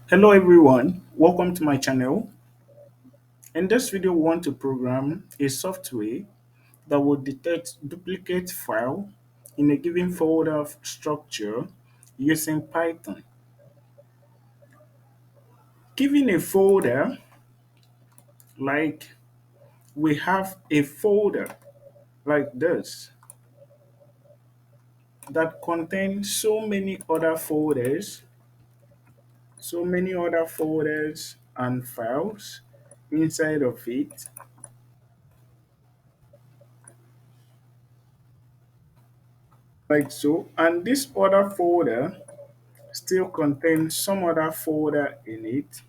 Hello everyone, welcome to my channel. In this video, we want to program a software that will detect duplicate file in a given folder of structure using Python. Given a folder, like we have a folder like this that contains so many other folders and files inside of it, like so. And this other folder still contains some other folder in it,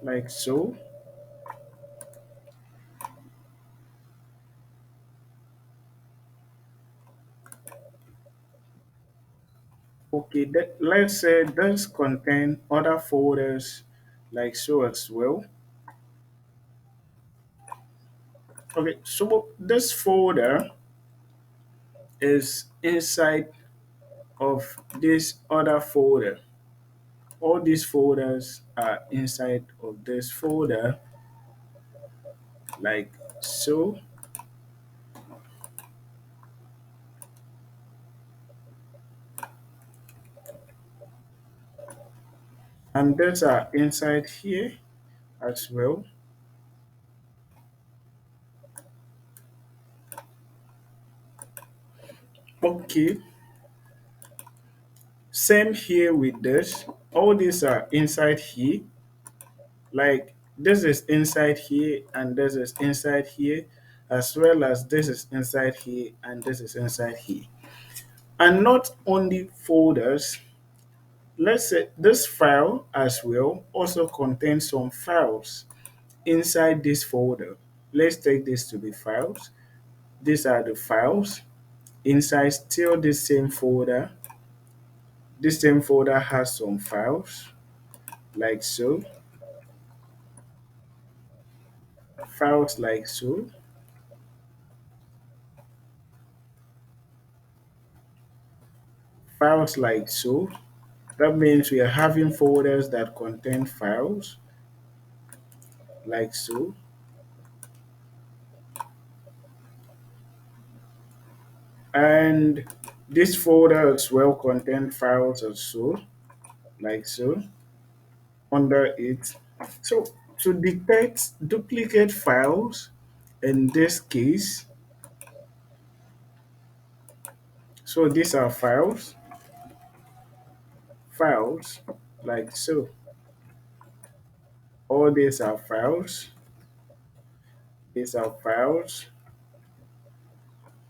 like so. Okay, let's say this contain other folders like so as well. Okay, so this folder is inside of this other folder. All these folders are inside of this folder like so, and these are inside here as well. Okay, same here with this. All these are inside here. Like this is inside here and this is inside here, as well as this is inside here and this is inside here. And not only folders, let's say this file as well also contains some files inside this folder. Let's take this to be files. These are the files inside still the same folder. This same folder has some files like so, files like so, files like so. That means we are having folders that contain files like so. And this folder as well contain files also like so under it. So to detect duplicate files in this case, so these are files like so. All these are files, these are files,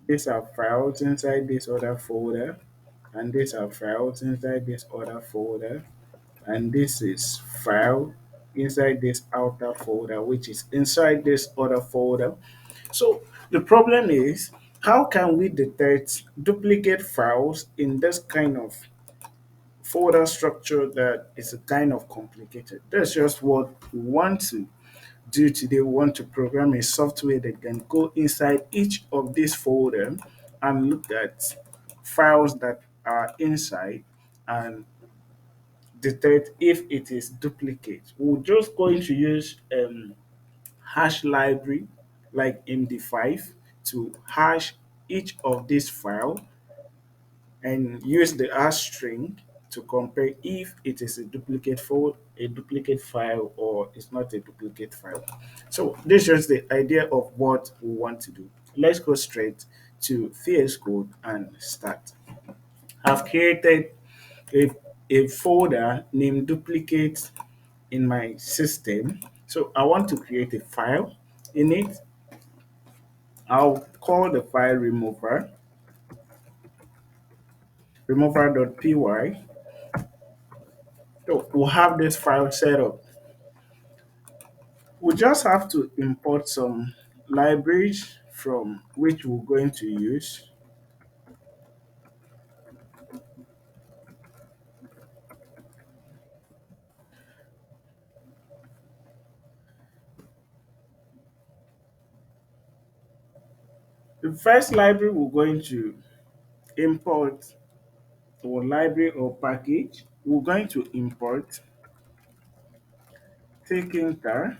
these are files inside this other folder, and these are files inside this other folder, and this is file inside this outer folder, which is inside this other folder. So the problem is, how can we detect duplicate files in this kind of folder structure that is a kind of complicated? That's just what we want to do today. We want to program a software that can go inside each of these folder and look at files that are inside and detect if it is duplicate. We're just going to use hash library like MD5 to hash each of these file and use the hash string to compare if it is a duplicate file, or it's not a duplicate file. So this is just the idea of what we want to do. Let's go straight to VS Code and start. I've created a, a folder named duplicate in my system. So I want to create a file in it. I'll call the file remover.py. So we'll have this file set up. We just have to import some libraries from which we're going to use. The first library we're going to import or library or package, we're going to import taking tar.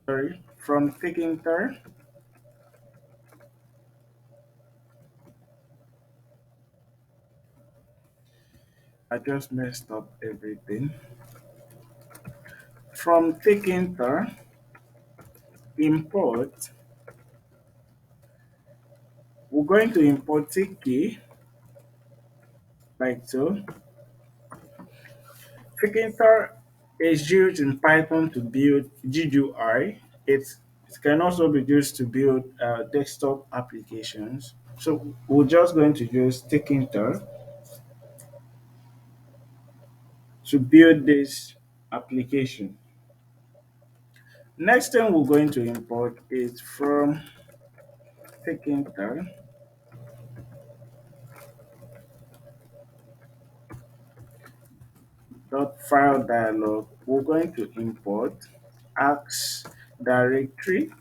Sorry, from taking tar, I just messed up everything. From taking tar, import, we're going to import tk like so. Taking is used in Python to build GUI. It can also be used to build desktop applications. So we're just going to use taking to build this application. Next thing we're going to import is from taking dot file dialog. We're going to import ax directory.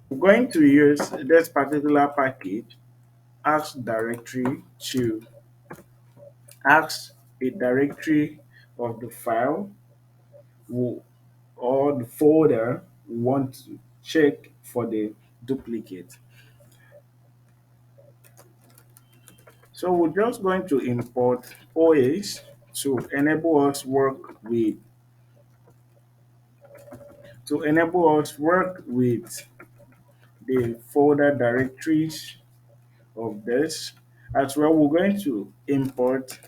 We're going to use this particular package ax directory to ask a directory of the file wo- or the folder we want to check for the duplicate. So we're just going to import OS to enable us work with the folder directories of this. As well, we're going to import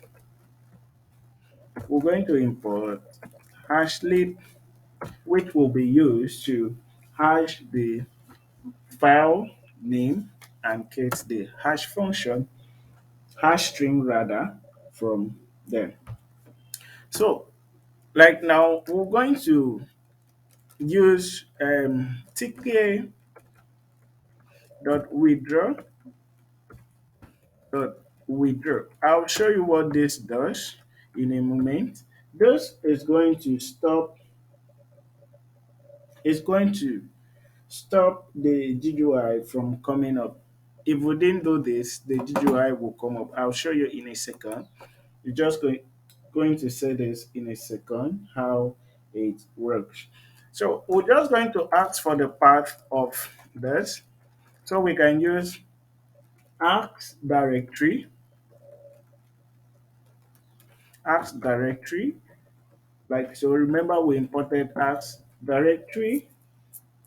hashlib, which will be used to hash the file name and get the hash string rather, from them. So, like now, we're going to use tk.withdraw dot withdraw. I'll show you what this does in a moment. This is going to stop. It's going to stop the GUI from coming up. If we didn't do this, the GUI will come up. I'll show you in a second. You're just going to say this in a second how it works. So we're just going to ask for the path of this. So we can use ask directory. Like so, remember we imported ask directory,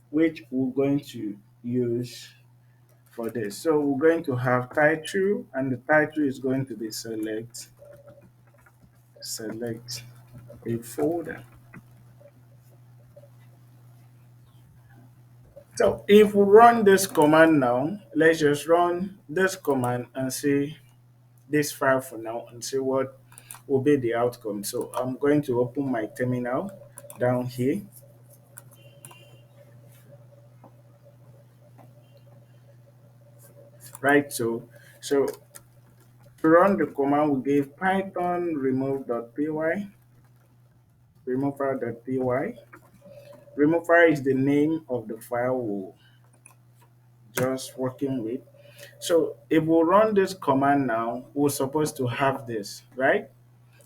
which we're going to use for this. So we're going to have title, and the title is going to be select a folder. So if we run this command now, let's just run this command and see this file for now and see what will be the outcome. So I'm going to open my terminal down here. Right, so to run the command we gave python remove.py, remove file.py. Remove file is the name of the file we're just working with. So if we run this command now, we're supposed to have this, right?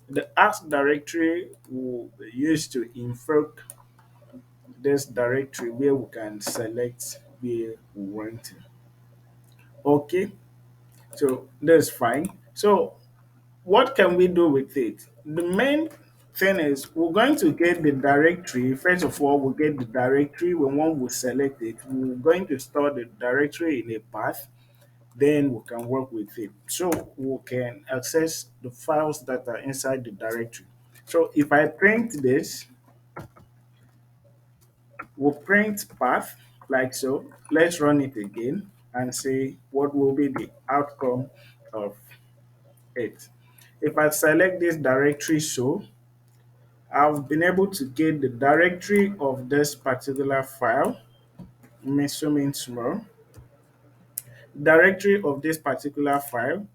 The ask directory will be used to invoke this directory where we can select where we want to. Okay, so that's fine. So what can we do with it? The main thing is we're going to get the directory. First of all, we'll get the directory. When one will select it, we're going to store the directory in a path. Then we can work with it. So we can access the files that are inside the directory. So if I print this, we'll print path like so. Let's run it again and see what will be the outcome of it. If I select this directory, so I've been able to get the directory of this particular file. Let me zoom in small. Directory of this particular file,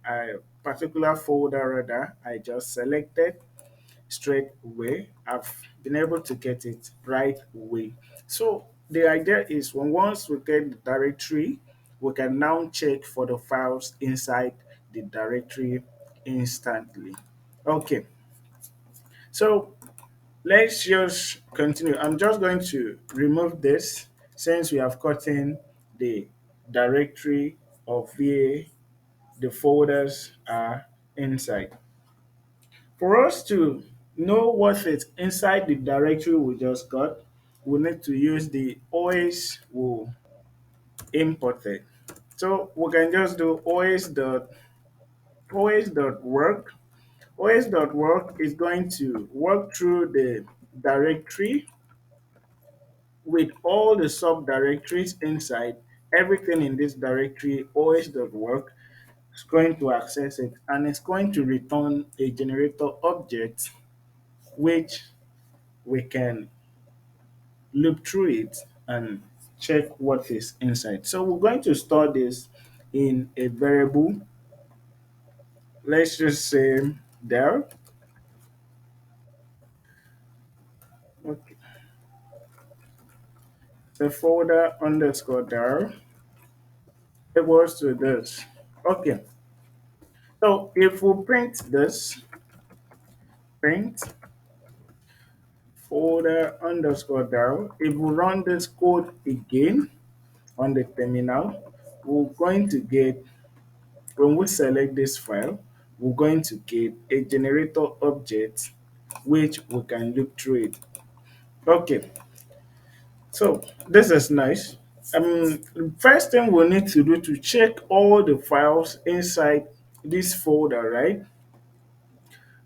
particular folder rather, I just selected straight away. I've been able to get it right away. So the idea is when once we get the directory, we can now check for the files inside the directory instantly. Okay, so let's just continue. I'm just going to remove this since we have gotten the directory of where the folders are inside. For us to know what is inside the directory we just got, we need to use the os will import it. So we can just do os.work. Os.work is going to work through the directory with all the subdirectories inside. Everything in this directory, os.work, is going to access it and it's going to return a generator object which we can loop through it and check what is inside. So we're going to store this in a variable. Let's just say there. Okay. The folder underscore there equals to this. Okay. So if we print this, print folder underscore there, if we run this code again on the terminal, we're going to get, when we select this file, we're going to get a generator object which we can look through it. Okay, so this is nice. First thing we need to do to check all the files inside this folder, right?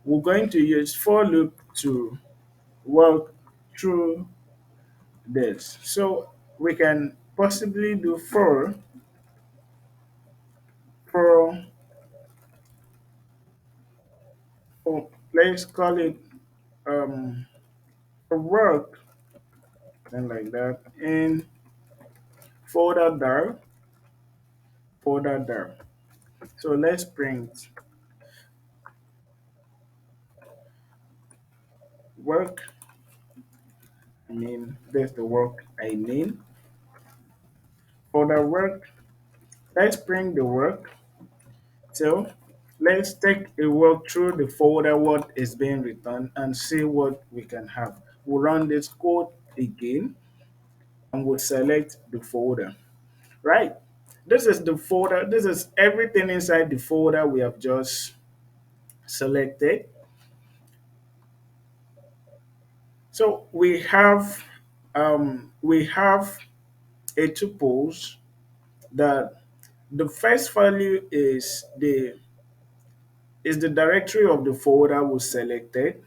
We're going to use for loop to work through this. So we can possibly do for, for let's call it um, for work, and like that, in folder there, folder there. So let's print work. I mean, there's the work I mean. For the work, let's print the work. So let's take a walk through the folder what is being returned and see what we can have. We'll run this code again and we'll select the folder. Right. This is the folder. This is everything inside the folder we have just selected. So we have a tuples that the first value is the directory of the folder we selected,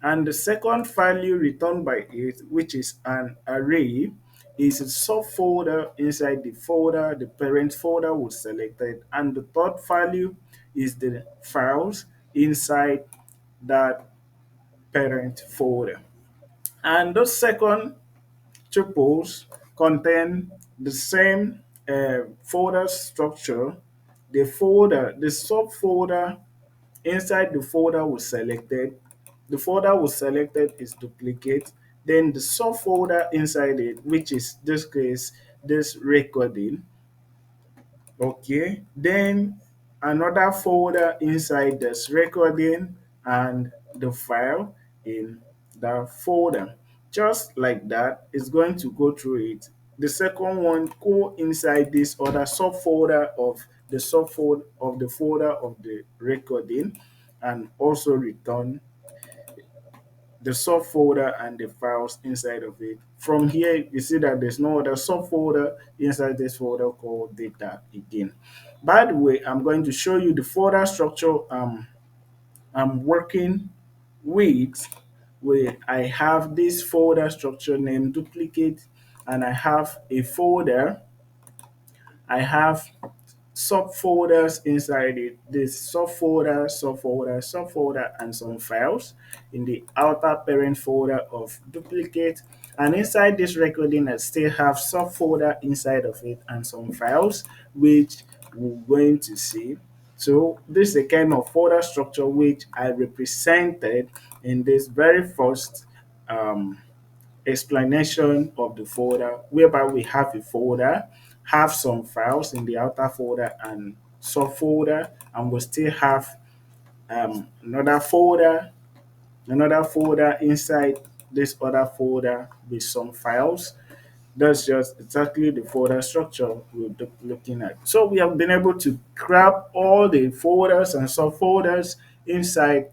and the second value returned by it, which is an array, is a subfolder inside the folder, the parent folder was selected, and the third value is the files inside that parent folder. And those second tuples contain the same folder structure. The subfolder inside the folder was selected. The folder was selected is duplicate. Then the subfolder inside it, which is this case, this recording, okay, then another folder inside this recording and the file in the folder. Just like that, it's going to go through it. The second one go inside this other subfolder of the subfolder of the folder of the recording and also return the subfolder and the files inside of it. From here, you see that there's no other subfolder inside this folder called data again. By the way, I'm going to show you the folder structure I'm working with, where I have this folder structure named duplicate, and I have a folder. I have subfolders inside it. This subfolder, subfolder, subfolder, and some files in the outer parent folder of duplicate. And inside this recording, I still have subfolder inside of it and some files, which we're going to see. So this is a kind of folder structure which I represented in this very first um, explanation of the folder whereby we have a folder, have some files in the outer folder and subfolder, and we still have another folder inside this other folder with some files. That's just exactly the folder structure we're looking at. So we have been able to grab all the folders and subfolders inside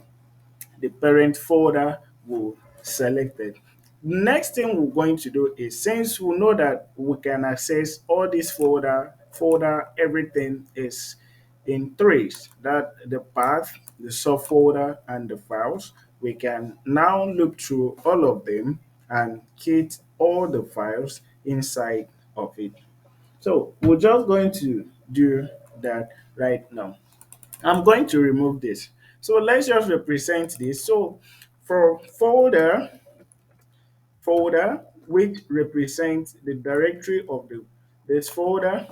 the parent folder we selected. Next thing we're going to do is, since we know that we can access all this folder, everything is in threes, that the path, the subfolder, and the files, we can now look through all of them and get all the files inside of it. So we're just going to do that right now. I'm going to remove this. So let's just represent this. So for folder which represents the directory of this folder,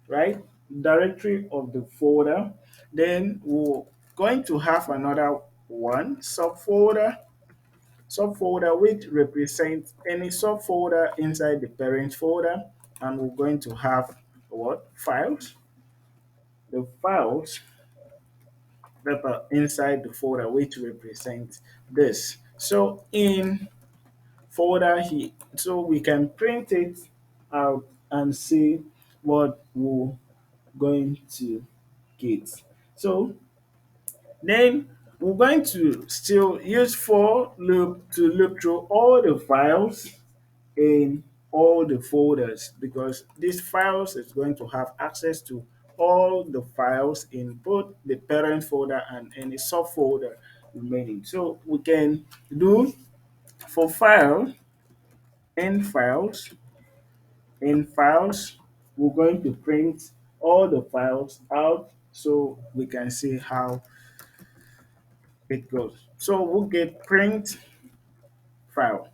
right? Directory of the folder. Then we're going to have another one, subfolder which represents any subfolder inside the parent folder, and we're going to have what? Files. The files that are inside the folder which represents this. So in folder here, so we can print it out and see what we're going to get. So then we're going to still use for loop to look through all the files in all the folders, because these files is going to have access to all the files in both the parent folder and any subfolder remaining. So we can do for file in files we're going to print all the files out so we can see how it goes. So we'll get print file,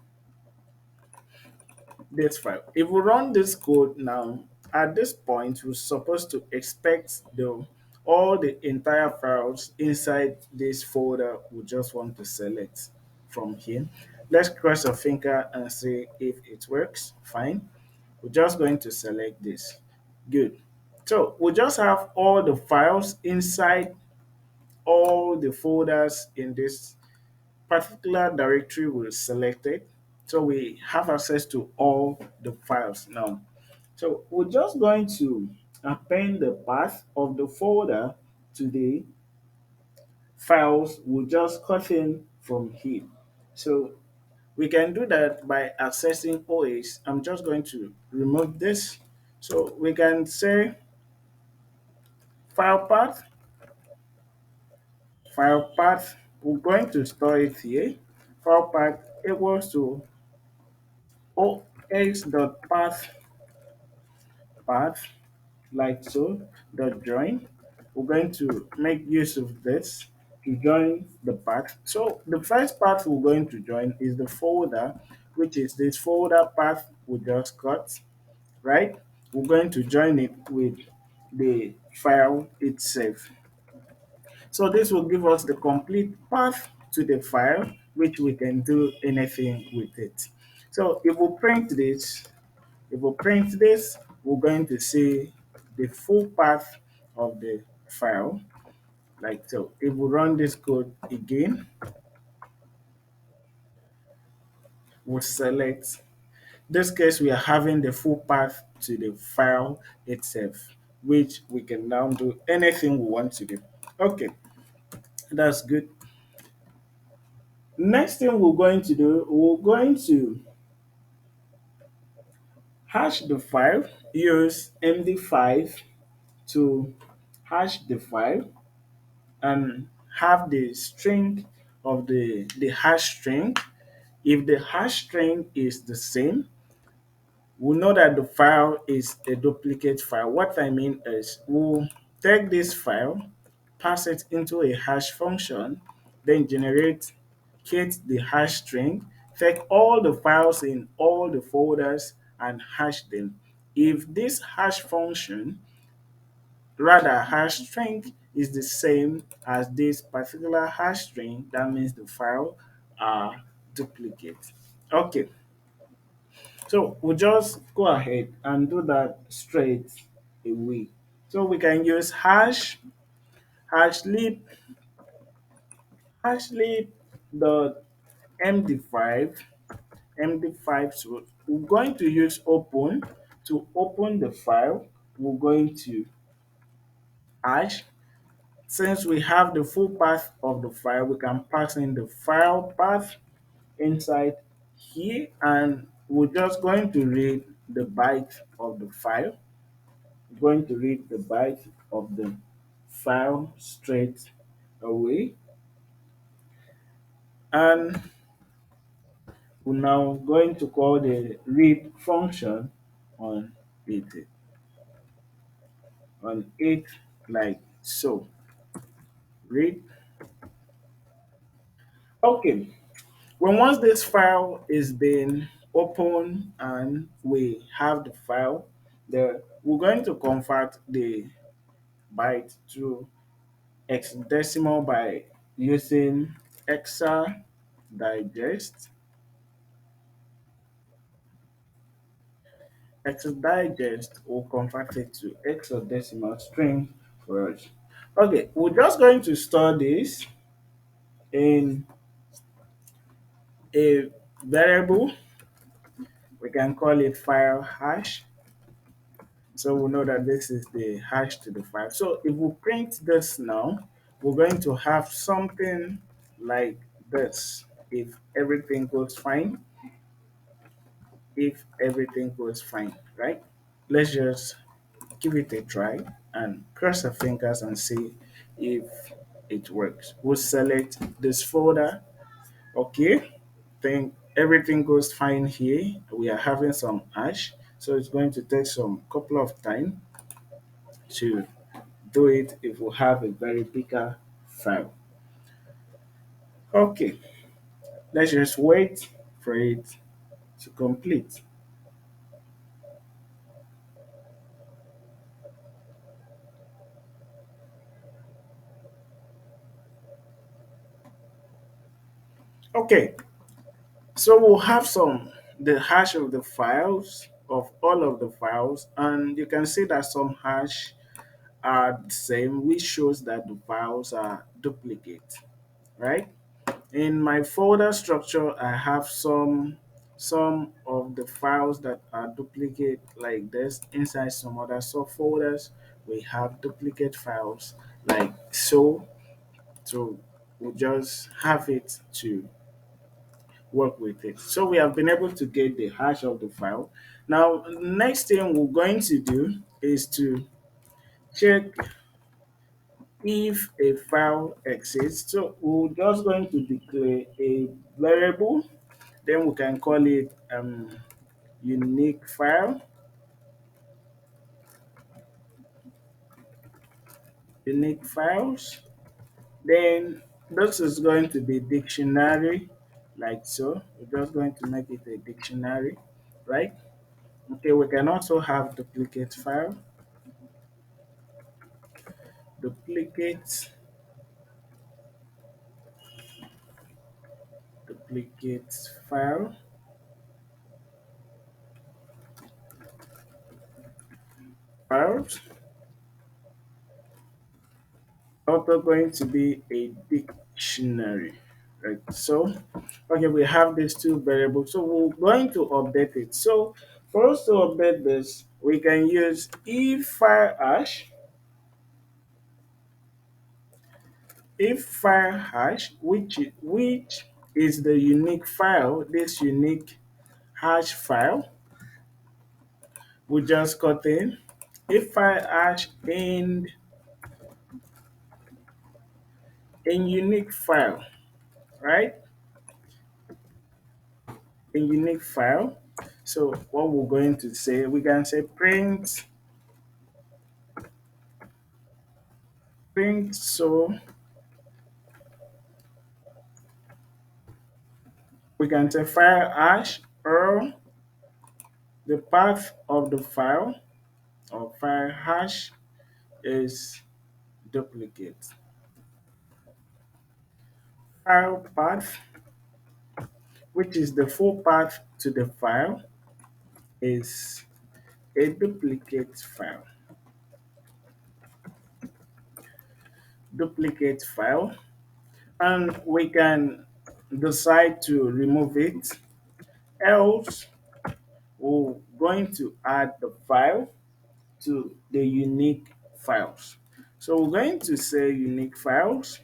this file. If we run this code now, at this point, we're supposed to expect all the entire files inside this folder we just want to select from here. Let's cross our finger and see if it works. Fine. We're just going to select this. Good. So we just have all the files inside all the folders in this particular directory we selected. So we have access to all the files now. So we're just going to append the path of the folder to the files we just cut in from here. So we can do that by accessing OS. I'm just going to remove this. So we can say file path, we're going to store it here. File path equals to os.path like so dot join. We're going to make use of this to join the path. So the first path we're going to join is the folder, which is this folder path we just got, right? We're going to join it with the file itself. So this will give us the complete path to the file, which we can do anything with it. So if we print this, we're going to see the full path of the file, like so. If we run this code again, we'll select. This case, we are having the full path to the file itself, which we can now do anything we want to do. Okay, that's good. Next thing we're going to do, we're going to hash the file, use MD5 to hash the file and have the string of the hash string. If the hash string is the same, we know that the file is a duplicate file. What I mean is we'll take this file, pass it into a hash function, then create the hash string, take all the files in all the folders and hash them. If this hash function, rather hash string, is the same as this particular hash string, that means the file are duplicate. Okay, so we'll just go ahead and do that straight away. So we can use hashlib hashlib dot md5 md5. So we're going to use open to open the file. We're going to hash. Since we have the full path of the file, we can pass in the file path inside here, and we're just going to read the byte of the file. We're going to read the byte of the file straight away, and we're now going to call the read function on it on it like so. Read. Okay. When once this file is being opened and we have the file, we're going to convert the byte to hexadecimal by using hexa digest. Hexa digest will convert it to hexadecimal string for us. Okay, we're just going to store this in a variable. We can call it file hash. So we know that this is the hash to the file. So if we print this now, we're going to have something like this. If everything goes fine, if everything goes fine, right? Let's just give it a try and cross our fingers and see if it works. We'll select this folder. Okay, think everything goes fine here. We are having some hash, so it's going to take some couple of time to do it if we have a very bigger file. Okay, let's just wait for it to complete. Okay, so we'll have the hash of the files of all of the files, and you can see that some hash are the same, which shows that the files are duplicate, right? In my folder structure, I have some of the files that are duplicate like this. Inside some other subfolders, we have duplicate files like so. So we just have it to work with it. So we have been able to get the hash of the file. Now, next thing we're going to do is to check if a file exists. So we're just going to declare a variable. Then we can call it unique file, unique files. Then this is going to be dictionary, like so. We're just going to make it a dictionary, right? Okay, we can also have duplicate file, duplicate, duplicate file, files. Also going to be a dictionary, right? So okay, we have these two variables, so we're going to update it. So for us to update this, we can use if file hash, if file hash, which is the unique file. This unique hash file we just got if file hash in unique file, right? In unique file. So what we're going to say, we can say print. So we can say file hash or the path of the file or file hash is duplicate. File path which is the full path to the file, is a duplicate file. Duplicate file, and we can decide to remove it. Else, we're going to add the file to the unique files. So we're going to say unique files,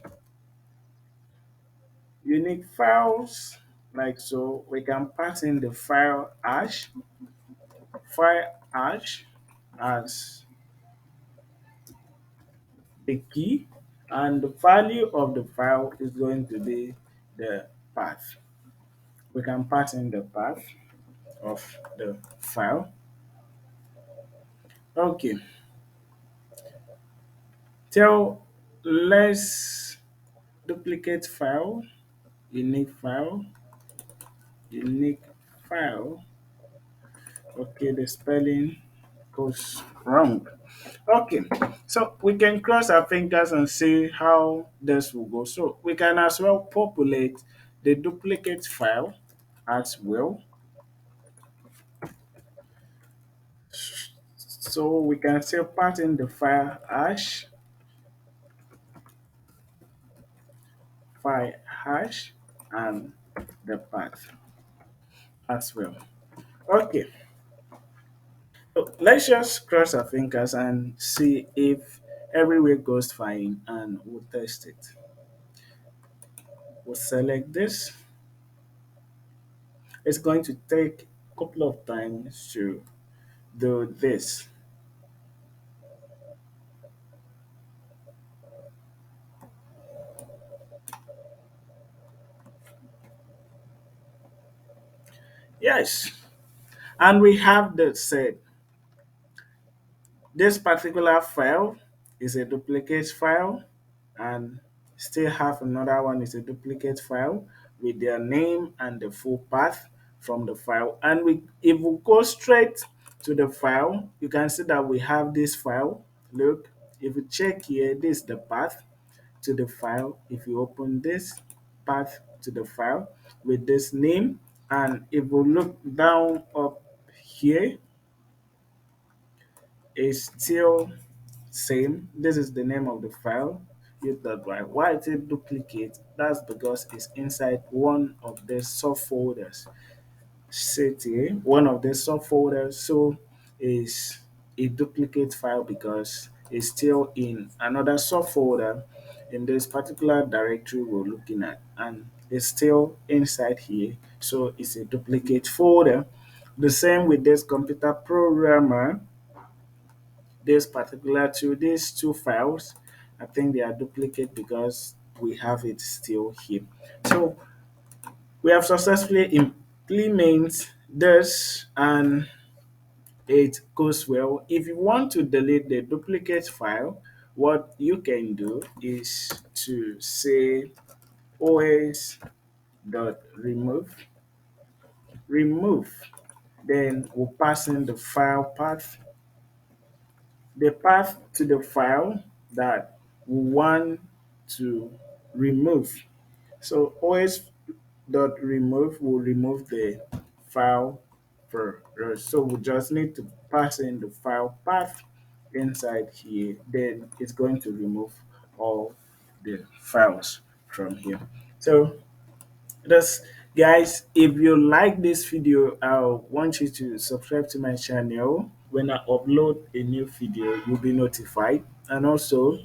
like so. We can pass in the file hash as the key, and the value of the file is going to be the path. We can pass in the path of the file. Okay, tell let's duplicate file, unique file, unique file. Okay, the spelling goes wrong. Okay, so we can cross our fingers and see how this will go. So we can as well populate the duplicate file as well. So we can still pass in the file hash, and the path as well. Okay, so let's just cross our fingers and see if everywhere goes fine, and we'll test it. We'll select this. It's going to take a couple of times to do this. Yes, and we have the said this particular file is a duplicate file, and still have another one is a duplicate file with their name and the full path from the file. And we if we go straight to the file, you can see that we have this file. Look, if you check here, this is the path to the file. If you open this path to the file with this name, and if we look down up here, it's still same. This is the name of the file. Hit that right. Why is it duplicate? That's because it's inside one of the subfolders. City, one of the subfolders. So is a duplicate file because it's still in another subfolder in this particular directory we're looking at, and it's still inside here. So it's a duplicate folder. The same with this computer programmer, this particular two, these two files, I think they are duplicate because we have it still here. So we have successfully implement this, and it goes well. If you want to delete the duplicate file, what you can do is to say os.remove, then we'll pass in the file path, the path to the file that we want to remove. So os.remove will remove the file for us. So we just need to pass in the file path inside here. Then it's going to remove all the files from here. So that's guys, if you like this video, I want you to subscribe to my channel. When I upload a new video, you'll be notified, and also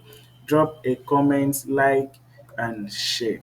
drop a comment, like, and share.